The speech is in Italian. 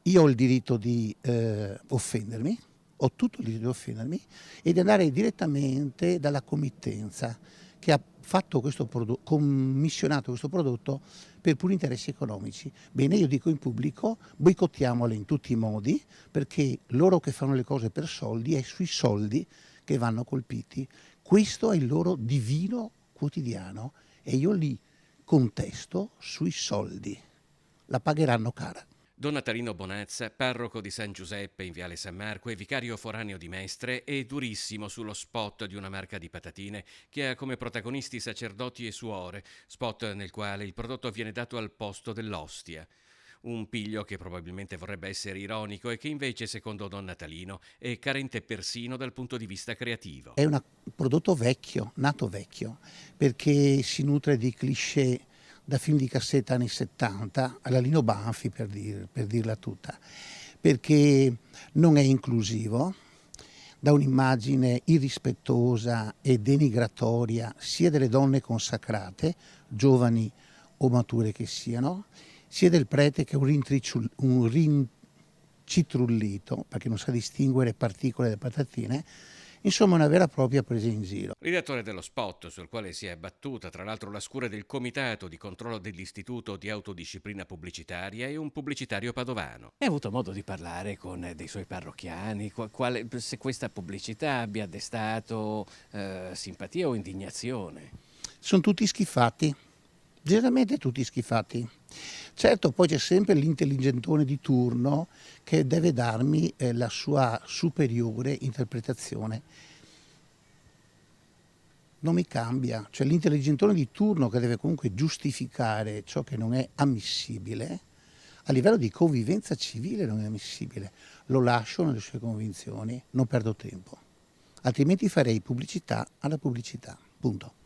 io ho il diritto di offendermi, ho tutto il diritto di offendermi e di andare direttamente dalla committenza che ha fatto questo commissionato questo prodotto per puri interessi economici. Bene, io dico in pubblico, boicottiamole in tutti i modi, perché loro che fanno le cose per soldi, è sui soldi che vanno colpiti. Questo è il loro divino quotidiano e io li contesto sui soldi. La pagheranno cara. Don Natalino Bonazza, parroco di San Giuseppe in Viale San Marco e vicario foraneo di Mestre, è durissimo sullo spot di una marca di patatine che ha come protagonisti sacerdoti e suore, spot nel quale il prodotto viene dato al posto dell'ostia. Un piglio che probabilmente vorrebbe essere ironico e che invece, secondo Don Natalino, è carente persino dal punto di vista creativo. È un prodotto vecchio, nato vecchio, perché si nutre di cliché da film di cassetta anni 70, alla Lino Banfi per dirla tutta, perché non è inclusivo, dà un'immagine irrispettosa e denigratoria sia delle donne consacrate, giovani o mature che siano, sia del prete che è un rincitrullito, perché non sa distinguere particole da patatine, insomma una vera e propria presa in giro. Redattore dello spot, sul quale si è abbattuta tra l'altro la scure del comitato di controllo dell'Istituto di Autodisciplina Pubblicitaria e un pubblicitario padovano. Hai avuto modo di parlare con dei suoi parrocchiani? Se questa pubblicità abbia destato simpatia o indignazione? Sono tutti schifati, generalmente tutti schifati. Certo, poi c'è sempre l'intelligentone di turno che deve darmi la sua superiore interpretazione. Non mi cambia, cioè l'intelligentone di turno che deve comunque giustificare ciò che non è ammissibile, a livello di convivenza civile non è ammissibile. Lo lascio nelle sue convinzioni, non perdo tempo. Altrimenti farei pubblicità alla pubblicità, punto.